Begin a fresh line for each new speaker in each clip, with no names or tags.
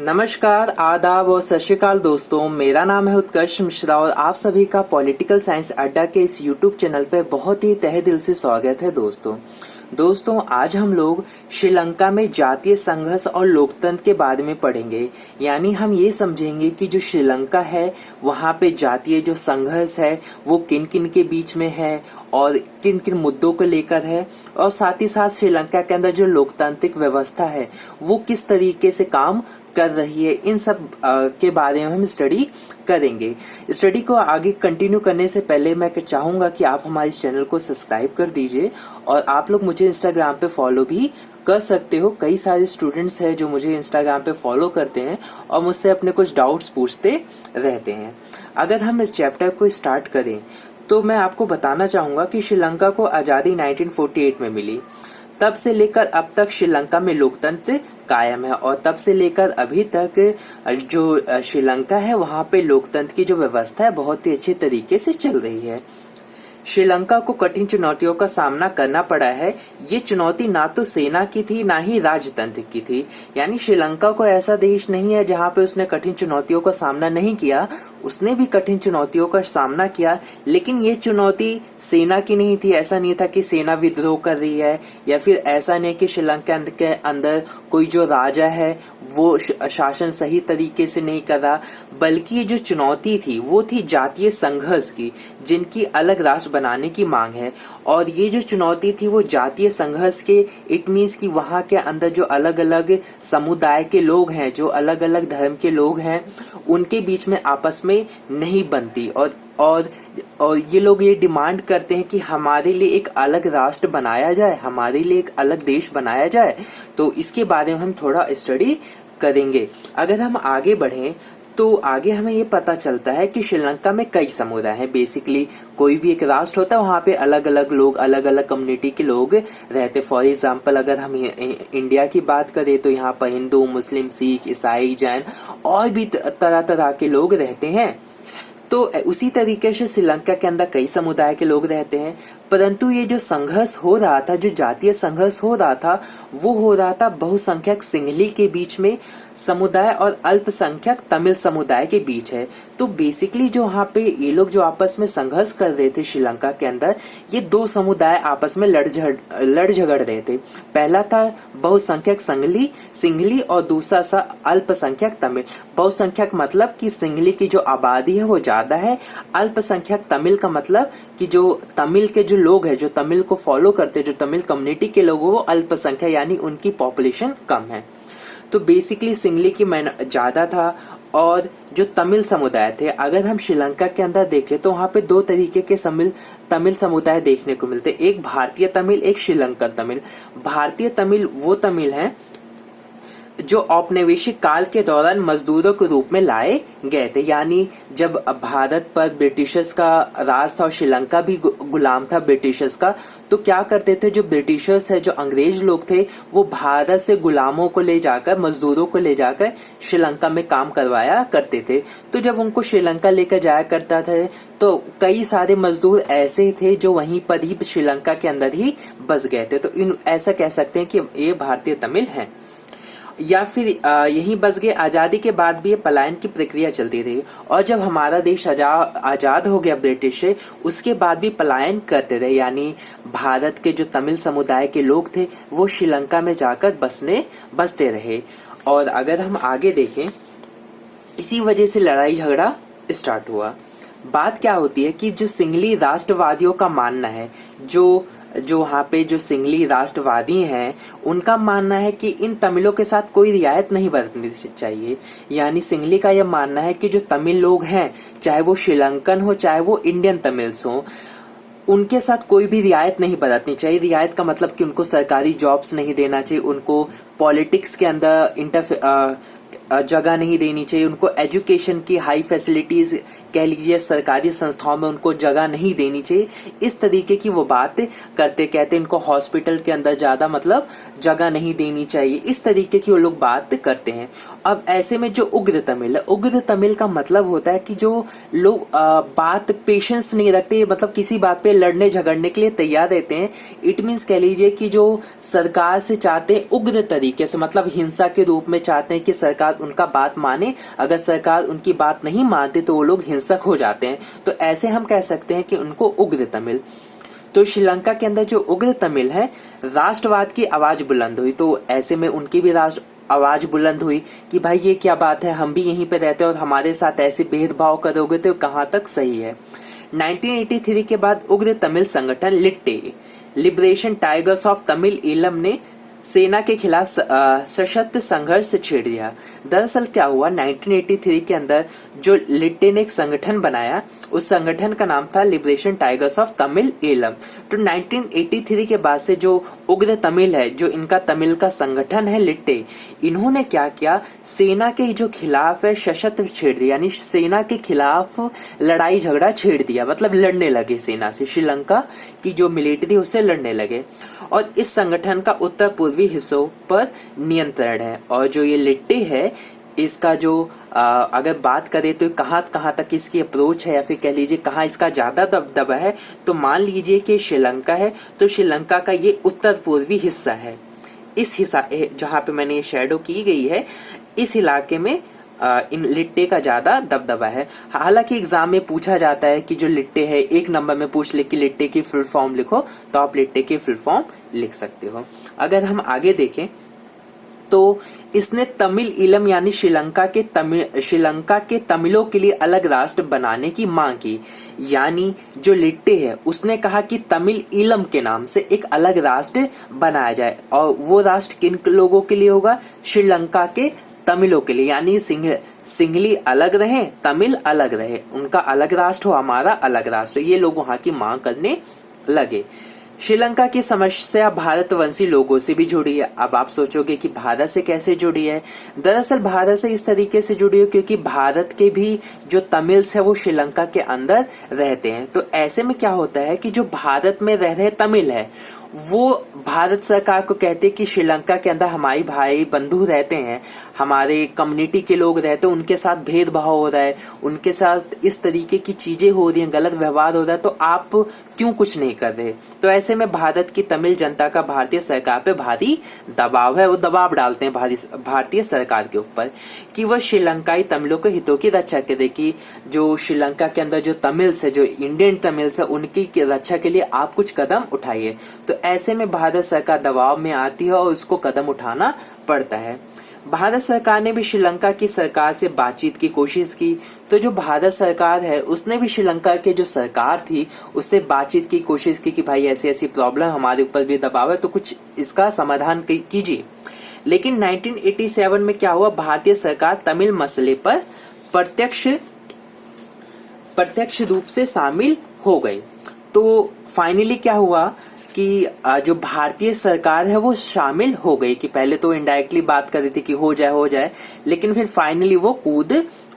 नमस्कार, आदाब और सत श्री अकाल दोस्तों। मेरा नाम है उत्कर्ष मिश्रा और आप सभी का पॉलिटिकल साइंस अड्डा के इस यूट्यूब चैनल पे बहुत ही तहे दिल से स्वागत है दोस्तों। आज हम लोग श्रीलंका में जातीय संघर्ष और लोकतंत्र के बारे में पढ़ेंगे। यानी हम ये समझेंगे कि जो श्रीलंका है वहाँ पे जातीय जो संघर्ष है वो किन किन के बीच में है और किन किन मुद्दों को लेकर है, और साथ ही साथ श्रीलंका के अंदर जो लोकतांत्रिक व्यवस्था है वो किस तरीके से काम कर रही है। इन सब के बारे में हम स्टडी करेंगे। स्टडी को आगे कंटिन्यू करने से पहले मैं चाहूंगा कि आप हमारे चैनल को सब्सक्राइब कर दीजिए और आप लोग मुझे इंस्टाग्राम पे फॉलो भी कर सकते हो। कई सारे स्टूडेंट्स हैं जो मुझे इंस्टाग्राम पे फॉलो करते हैं और मुझसे अपने कुछ डाउट्स पूछते रहते हैं। अगर हम इस चैप्टर को स्टार्ट करें तो मैं आपको बताना चाहूंगा कि श्रीलंका को आजादी 1948 में मिली। तब से लेकर अब तक श्रीलंका में लोकतंत्र कायम है और तब से लेकर अभी तक जो श्रीलंका है वहाँ पे लोकतंत्र की जो व्यवस्था है बहुत ही अच्छे तरीके से चल रही है। श्रीलंका को कठिन चुनौतियों का सामना करना पड़ा है। ये चुनौती ना तो सेना की थी ना ही राजतंत्र की थी। यानी श्रीलंका को ऐसा देश नहीं है जहाँ पे उसने कठिन चुनौतियों का सामना नहीं किया। उसने भी कठिन चुनौतियों का सामना किया, लेकिन ये चुनौती सेना की नहीं थी। ऐसा नहीं था कि सेना विद्रोह कर रही है, या फिर ऐसा नहीं कि श्रीलंका के अंदर कोई जो राजा है वो शासन सही तरीके से नहीं कर रहा, बल्कि ये जो चुनौती थी वो थी जातीय संघर्ष की, जिनकी अलग राष्ट्र बनाने की मांग है। और ये जो चुनौती थी वो जातीय संघर्ष के, इट मीन्स कि वहाँ के अंदर जो अलग अलग समुदाय के लोग हैं, जो अलग अलग धर्म के लोग हैं, उनके बीच में आपस में नहीं बनती। और ये लोग ये डिमांड करते हैं कि हमारे लिए एक अलग राष्ट्र बनाया जाए, हमारे लिए एक अलग देश बनाया जाए। तो इसके बारे में हम थोड़ा स्टडी करेंगे। अगर हम आगे बढ़ें तो आगे हमें ये पता चलता है कि श्रीलंका में कई समुदाय हैं। बेसिकली कोई भी एक राष्ट्र होता है वहाँ पे अलग अलग लोग, अलग अलग कम्युनिटी के लोग रहते। फॉर एग्जाम्पल अगर हम इंडिया की बात करें तो यहाँ पर हिंदू, मुस्लिम, सिख, ईसाई, जैन और भी तरह तरह के लोग रहते हैं। तो उसी तरीके से श्रीलंका के अंदर कई समुदाय के लोग रहते हैं, परंतु ये जो संघर्ष हो रहा था, जो जातीय संघर्ष हो रहा था, वो हो रहा था बहुसंख्यक सिंहली के बीच में समुदाय और अल्पसंख्यक तमिल समुदाय के बीच है। तो बेसिकली जो वहाँ पे ये लोग जो आपस में संघर्ष कर रहे थे श्रीलंका के अंदर, ये दो समुदाय आपस में लड़ झगड़ रहे थे। पहला था बहुसंख्यक सिंहली और दूसरा सा अल्पसंख्यक तमिल। बहुसंख्यक मतलब कि सिंहली की जो आबादी है वो ज्यादा है, अल्पसंख्यक तमिल का मतलब कि जो तमिल के जो लोग हैं, जो तमिल को फॉलो करते, जो तमिल कम्युनिटी के लोग, वो अल्पसंख्यक यानी उनकी पॉपुलेशन कम है। तो बेसिकली सिंहली की ज्यादा था और जो तमिल समुदाय थे, अगर हम श्रीलंका के अंदर देखें तो वहाँ पे दो तरीके के तमिल समुदाय देखने को मिलते। एक भारतीय तमिल, एक श्रीलंकन तमिल। भारतीय तमिल वो तमिल हैं जो औपनिवेशिक काल के दौरान मजदूरों के रूप में लाए गए थे। यानी जब भारत पर ब्रिटिशर्स का राज था और श्रीलंका भी गुलाम था ब्रिटिशर्स का, तो क्या करते थे, जो ब्रिटिशर्स है, जो अंग्रेज लोग थे, वो भारत से गुलामों को ले जाकर, मजदूरों को ले जाकर श्रीलंका में काम करवाया करते थे। तो जब उनको श्रीलंका लेकर जाया करता था तो कई सारे मजदूर ऐसे थे जो वहीं पर ही श्रीलंका के अंदर ही बस गए थे। तो ऐसा कह सकते हैं कि ये भारतीय तमिल हैं, या फिर यहीं बस गए। आजादी के बाद भी ये पलायन की प्रक्रिया चलती रही और जब हमारा देश आजाद हो गया ब्रिटिश से, उसके बाद भी पलायन करते रहे। यानी भारत के जो तमिल समुदाय के लोग थे वो श्रीलंका में जाकर बसते रहे। और अगर हम आगे देखें, इसी वजह से लड़ाई झगड़ा स्टार्ट हुआ। बात क्या होती है कि जो सिंहली राष्ट्रवादियों का मानना है, जो वहाँ पे जो सिंहली राष्ट्रवादी हैं, उनका मानना है कि इन तमिलों के साथ कोई रियायत नहीं बरतनी चाहिए। यानी सिंहली का यह मानना है कि जो तमिल लोग हैं, चाहे वो श्रीलंकन हो चाहे वो इंडियन तमिल्स हो, उनके साथ कोई भी रियायत नहीं बरतनी चाहिए। रियायत का मतलब कि उनको सरकारी जॉब्स नहीं देना चाहिए, उनको पॉलिटिक्स के अंदर जगह नहीं देनी चाहिए, उनको एजुकेशन की हाई फैसिलिटीज कह लीजिए सरकारी संस्थाओं में उनको जगह नहीं देनी चाहिए। इस तरीके की वो बात कहते इनको हॉस्पिटल के अंदर ज्यादा मतलब जगह नहीं देनी चाहिए। इस तरीके की वो लोग बात करते हैं। अब ऐसे में जो उग्र तमिल है, उग्र तमिल का मतलब होता है कि जो लोग बात पेशेंस नहीं रखते, मतलब किसी बात पे लड़ने झगड़ने के लिए तैयार रहते हैं। इट मीन्स कह लीजिए कि जो सरकार से चाहते हैं उग्र तरीके से, मतलब हिंसा के रूप में चाहते हैं कि सरकार उनका बात माने, अगर सरकार उनकी बात नहीं मानती तो वो लोग हिंसक हो जाते हैं। तो ऐसे हम कह सकते हैं कि उनको उग्र तमिल। तो श्रीलंका के अंदर जो उग्र तमिल है, राष्ट्रवाद की आवाज बुलंद हुई, तो ऐसे में उनकी भी राष्ट्र आवाज बुलंद हुई कि भाई ये क्या बात है, हम भी यहीं पे रहते हैं और हमारे साथ ऐसे भेदभाव करोगे तो कहां तक सही है। 1983 के बाद उग्र तमिल संगठन LTTE, Liberation Tigers of Tamil Eelam ने सेना के खिलाफ सशक्त संघर्ष छेड़ दिया। दरअसल क्या हुआ, 1983 के अंदर जो लिट्टे ने एक संगठन बनाया, उस संगठन का नाम था liberation Tigers of Tamil Eelam. तो 1983 के बाद से जो उग्र तमिल है, जो इनका तमिल का संगठन है लिट्टे, इन्होंने क्या किया, सेना के जो खिलाफ है सशस्त्र छेड़ दिया, यानी सेना के खिलाफ लड़ाई झगड़ा छेड़ दिया, मतलब लड़ने लगे सेना से, श्रीलंका की जो मिलिट्री उससे लड़ने लगे। और इस संगठन का उत्तर पूर्वी हिस्सों पर नियंत्रण है। और जो ये लिट्टे है, इसका जो अगर बात करें तो कहां तक इसकी अप्रोच है, या फिर कह लीजिए कहां इसका ज्यादा दबदबा है, तो मान लीजिए कि श्रीलंका है, तो श्रीलंका का ये उत्तर पूर्वी हिस्सा है। इस हिस्सा जहां पे मैंने ये शैडो की गई है, इस इलाके में इन लिट्टे का ज्यादा दबदबा है। हालांकि एग्जाम में पूछा जाता है कि जो लिट्टे है, एक नंबर में पूछ ले कि लिट्टे की फुल फॉर्म लिखो, तो आप लिट्टे की फुल फॉर्म लिख सकते हो। अगर हम आगे देखें तो इसने तमिल ईलम यानी श्रीलंका के तमिलों के लिए अलग राष्ट्र बनाने की मांग की। यानी जो लिट्टे है उसने कहा कि तमिल ईलम के नाम से एक अलग राष्ट्र बनाया जाए, और वो राष्ट्र किन लोगों के लिए होगा, श्रीलंका के तमिलों के लिए। यानी सिंहली अलग रहे, तमिल अलग रहे, उनका अलग राष्ट्र हो, हमारा अलग राष्ट्र, ये लोग वहां की मांग करने लगे। श्रीलंका की समस्या भारतवंशी लोगों से भी जुड़ी है। अब आप सोचोगे कि भारत से कैसे जुड़ी है, दरअसल भारत से इस तरीके से जुड़ी है क्योंकि भारत के भी जो तमिल्स है वो श्रीलंका के अंदर रहते हैं। तो ऐसे में क्या होता है कि जो भारत में रह रहे तमिल है, वो भारत सरकार को कहते हैं कि श्रीलंका के अंदर हमारे भाई बंधु रहते हैं, हमारे कम्युनिटी के लोग रहते हैं, उनके साथ भेदभाव हो रहा है, उनके साथ इस तरीके की चीजें हो रही हैं, गलत व्यवहार हो रहा है, तो आप क्यों कुछ नहीं कर रहे। तो ऐसे में भारत की तमिल जनता का भारतीय सरकार पे भारी दबाव है, वो दबाव डालते हैं भारतीय सरकार के ऊपर कि वह श्रीलंकाई तमिलों के हितों की रक्षा करे, कि जो श्रीलंका के अंदर जो तमिल्स है, जो इंडियन तमिल्स है, उनकी रक्षा के लिए आप कुछ कदम उठाइए। तो ऐसे में भारत सरकार दबाव में आती है और उसको कदम उठाना पड़ता है। भारत सरकार ने भी श्रीलंका की सरकार से बातचीत की कोशिश की। तो जो भारत सरकार है उसने भी श्रीलंका के जो सरकार थी उससे बातचीत की कोशिश की कि भाई ऐसी ऐसी प्रॉब्लम, हमारे ऊपर भी दबाव है, तो कुछ इसका समाधान कीजिए। लेकिन 1987 में क्या हुआ, भारतीय सरकार तमिल मसले पर प्रत्यक्ष रूप से शामिल हो गई। तो फाइनली क्या हुआ कि जो भारतीय सरकार है वो शामिल हो गई, कि पहले तो इनडायरेक्टली बात कर रही थी कि हो जाए, लेकिन फिर फाइनली वो कूद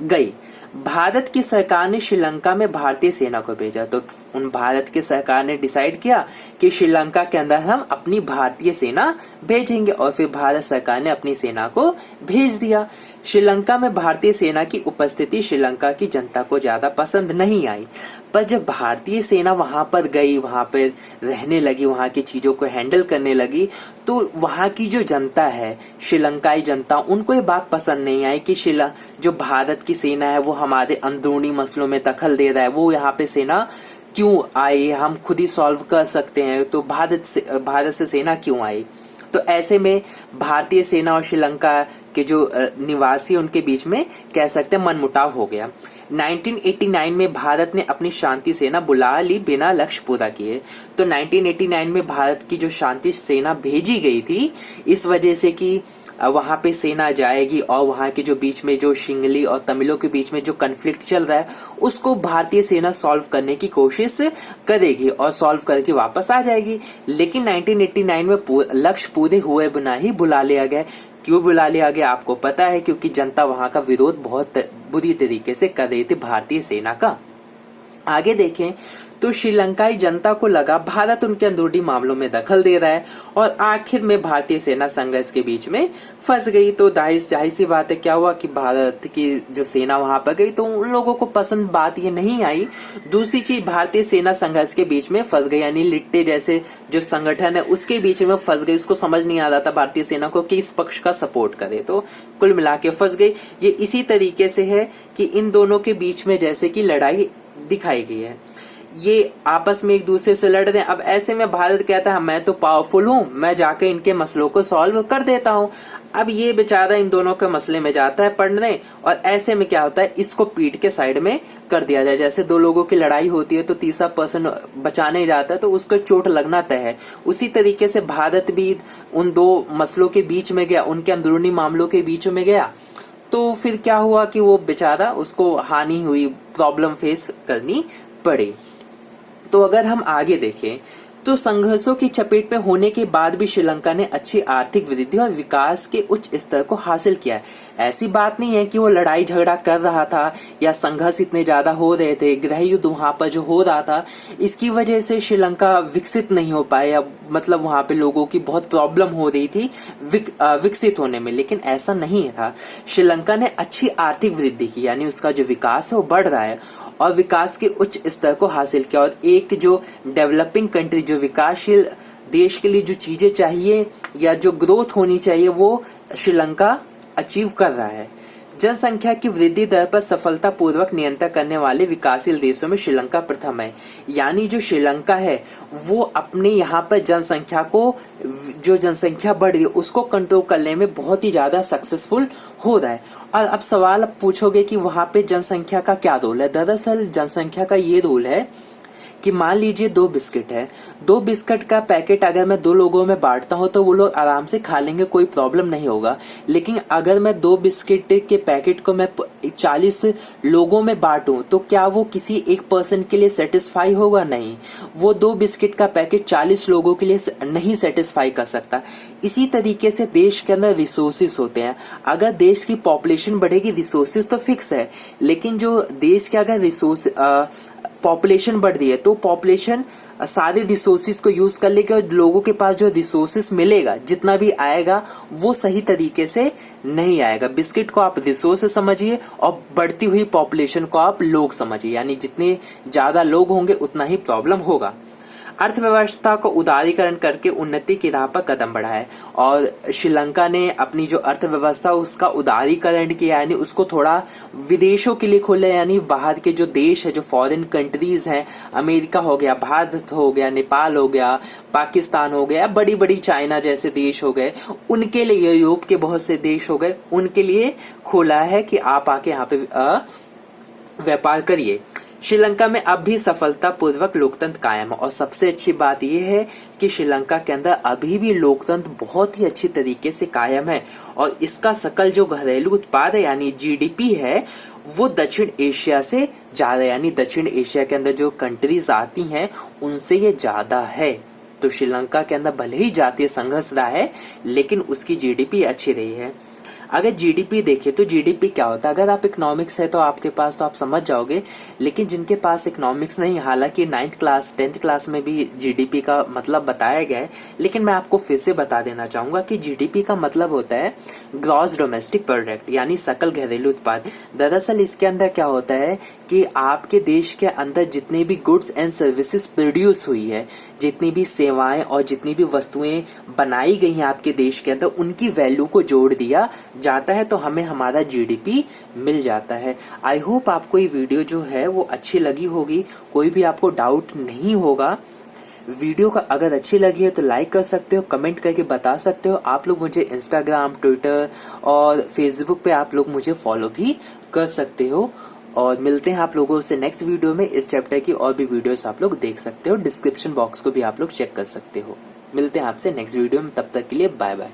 गई। भारत की सरकार ने श्रीलंका में भारतीय सेना को भेजा। तो उन भारत की सरकार ने डिसाइड किया कि श्रीलंका के अंदर हम अपनी भारतीय सेना भेजेंगे, और फिर भारत सरकार ने अपनी सेना को भेज दिया। श्रीलंका में भारतीय सेना की उपस्थिति श्रीलंका की जनता को ज्यादा पसंद नहीं आई, पर जब भारतीय सेना वहां पर गई, वहां पर रहने लगी, वहां की चीजों को हैंडल करने लगी, तो वहां की जो जनता है, श्रीलंकाई जनता, उनको ये बात पसंद नहीं आई कि जो भारत की सेना है वो हमारे अंदरूनी मसलों में दखल दे रहा है, वो यहाँ पे सेना क्यों आई, हम खुद ही सॉल्व कर सकते हैं, तो भारत से सेना क्यों आई। तो ऐसे में भारतीय सेना और श्रीलंका के जो निवासी उनके बीच में कह सकते हैं मनमुटाव हो गया। 1989 में भारत ने अपनी शांति सेना बुला ली बिना लक्ष्य पूरा किए। तो 1989 में भारत की जो शांति सेना भेजी गई थी, इस वजह से कि वहां पे सेना जाएगी और वहां के जो बीच में जो सिंहली और तमिलों के बीच में जो कन्फ्लिक्ट चल रहा है उसको भारतीय सेना सॉल्व करने की कोशिश करेगी और सॉल्व करके वापस आ जाएगी। लेकिन 1989 में लक्ष्य पूरे हुए बिना ही बुला लिया गया। क्यों बुला लिया गया आपको पता है, क्योंकि जनता वहां का विरोध बहुत बुरी तरीके से कर रही थी भारतीय सेना का। आगे देखें तो श्रीलंकाई जनता को लगा भारत उनके अंदरूनी मामलों में दखल दे रहा है और आखिर में भारतीय सेना संघर्ष के बीच में फंस गई। तो जाहिर सी बात है, क्या हुआ कि भारत की जो सेना वहां पर गई तो उन लोगों को पसंद बात ये नहीं आई। दूसरी चीज, भारतीय सेना संघर्ष के बीच में फंस गई, यानी लिट्टे जैसे जो संगठन है उसके बीच में फंस गई। उसको समझ नहीं आ रहा था भारतीय सेना को किस पक्ष का सपोर्ट करे, तो कुल मिला के फंस गई। ये इसी तरीके से है कि इन दोनों के बीच में जैसे कि लड़ाई दिखाई गई है, ये आपस में एक दूसरे से लड़ रहे हैं। अब ऐसे में भारत कहता है मैं तो पावरफुल हूं, मैं जाकर इनके मसलों को सॉल्व कर देता हूं। अब ये बेचारा इन दोनों के मसले में जाता है पढ़ने, और ऐसे में क्या होता है, इसको पीट के साइड में कर दिया जाए। जैसे दो लोगों की लड़ाई होती है तो तीसरा पर्सन बचाने जाता है तो उसको चोट लगना तय है। उसी तरीके से भारत भी उन दो मसलों के बीच में गया, उनके अंदरूनी मामलों के बीच में गया। तो फिर क्या हुआ कि वो बेचारा, उसको हानि हुई, प्रॉब्लम फेस करनी पड़ी। तो अगर हम आगे देखें तो संघर्षों की चपेट में होने के बाद भी श्रीलंका ने अच्छी आर्थिक वृद्धि और विकास के उच्च स्तर को हासिल किया। ऐसी बात नहीं है कि वो लड़ाई झगड़ा कर रहा था या संघर्ष इतने ज्यादा हो रहे थे, गृह युद्ध वहां पर जो हो रहा था इसकी वजह से श्रीलंका विकसित नहीं हो पाया, मतलब वहां पे लोगों की बहुत प्रॉब्लम हो रही थी विकसित होने में, लेकिन ऐसा नहीं था। श्रीलंका ने अच्छी आर्थिक वृद्धि की, यानी उसका जो विकास है वो बढ़ रहा है और विकास के उच्च स्तर को हासिल किया। और एक जो डेवलपिंग कंट्री, जो विकासशील देश के लिए जो चीजें चाहिए या जो ग्रोथ होनी चाहिए वो श्रीलंका अचीव कर रहा है। जनसंख्या की वृद्धि दर पर सफलतापूर्वक नियंत्रण करने वाले विकासशील देशों में श्रीलंका प्रथम है। यानी जो श्रीलंका है वो अपने यहाँ पर जनसंख्या को, जो जनसंख्या बढ़ रही है उसको कंट्रोल करने में बहुत ही ज्यादा सक्सेसफुल हो रहा है। और अब सवाल पूछोगे कि वहां पे जनसंख्या का क्या रोल है। दरअसल जनसंख्या का ये रोल है कि मान लीजिए 2 बिस्किट है, 2 बिस्किट का पैकेट अगर मैं 2 लोगों में बांटता हूं तो वो लोग आराम से खा लेंगे, कोई प्रॉब्लम नहीं होगा। लेकिन अगर मैं 2 बिस्किट के पैकेट को मैं 40 लोगों में बांटूं तो क्या वो किसी एक पर्सन के लिए सेटिस्फाई होगा? नहीं, वो 2 बिस्किट का पैकेट 40 लोगों के लिए नहीं सेटिस्फाई कर सकता। इसी तरीके से देश के अंदर रिसोर्सेस होते हैं। अगर देश की पॉपुलेशन बढ़ेगी, रिसोर्सेस तो फिक्स है, लेकिन जो देश के अगर रिसोर्स पॉपुलेशन बढ़ रही है तो पॉपुलेशन सारे रिसोर्सेज को यूज कर लेगा और लोगों के पास जो रिसोर्सेज मिलेगा जितना भी आएगा वो सही तरीके से नहीं आएगा। बिस्किट को आप रिसोर्स समझिए और बढ़ती हुई पॉपुलेशन को आप लोग समझिए, यानी जितने ज्यादा लोग होंगे उतना ही प्रॉब्लम होगा। अर्थव्यवस्था को उदारीकरण करके उन्नति की राह पर कदम बढ़ाया और श्रीलंका ने अपनी जो अर्थव्यवस्था उसका उदारीकरण किया, यानी उसको थोड़ा विदेशों के लिए खोला, यानी बाहर के जो देश है, जो फॉरेन कंट्रीज हैं, अमेरिका हो गया, भारत हो गया, नेपाल हो गया, पाकिस्तान हो गया, बड़ी बड़ी चाइना जैसे देश हो गए, उनके लिए, यूरोप के बहुत से देश हो गए, उनके लिए खोला है कि आप आके यहाँ पे व्यापार करिए। श्रीलंका में अब भी सफलतापूर्वक लोकतंत्र कायम है और सबसे अच्छी बात यह है कि श्रीलंका के अंदर अभी भी लोकतंत्र बहुत ही अच्छी तरीके से कायम है और इसका सकल जो घरेलू उत्पाद है यानी जीडीपी है वो दक्षिण एशिया से ज्यादा, यानी दक्षिण एशिया के अंदर जो कंट्रीज आती हैं उनसे ये ज्यादा है। तो श्रीलंका के अंदर भले ही जातीय संघर्ष रहा है लेकिन उसकी जीडीपी अच्छी रही है। अगर जीडीपी देखें तो जीडीपी क्या होता है, अगर आप इकोनॉमिक्स है तो आपके पास तो आप समझ जाओगे, लेकिन जिनके पास इकोनॉमिक्स नहीं, हालांकि 9th क्लास 10th क्लास में भी जीडीपी का मतलब बताया गया है, लेकिन मैं आपको फिर से बता देना चाहूंगा कि जीडीपी का मतलब होता है ग्रॉस डोमेस्टिक प्रोडक्ट, यानी सकल घरेलू उत्पाद। दरअसल इसके अंदर क्या होता है कि आपके देश के अंदर जितने भी गुड्स एंड सर्विसेज प्रोड्यूस हुई है, जितनी भी सेवाएं और जितनी भी वस्तुएं बनाई गई हैं आपके देश के अंदर, उनकी वैल्यू को जोड़ दिया जाता है तो हमें हमारा जीडीपी मिल जाता है। आई होप आपको ये वीडियो जो है वो अच्छी लगी होगी, कोई भी आपको डाउट नहीं होगा। वीडियो का अगर अच्छी लगी है तो लाइक कर सकते हो, कमेंट करके बता सकते हो। आप लोग मुझे इंस्टाग्राम, ट्विटर और फेसबुक पे आप लोग मुझे फॉलो भी कर सकते हो और मिलते हैं आप लोगों से नेक्स्ट वीडियो में। इस चैप्टर की और भी वीडियोस आप लोग देख सकते हो, डिस्क्रिप्शन बॉक्स को भी आप लोग चेक कर सकते हो। मिलते हैं आपसे नेक्स्ट वीडियो में, तब तक के लिए बाय बाय।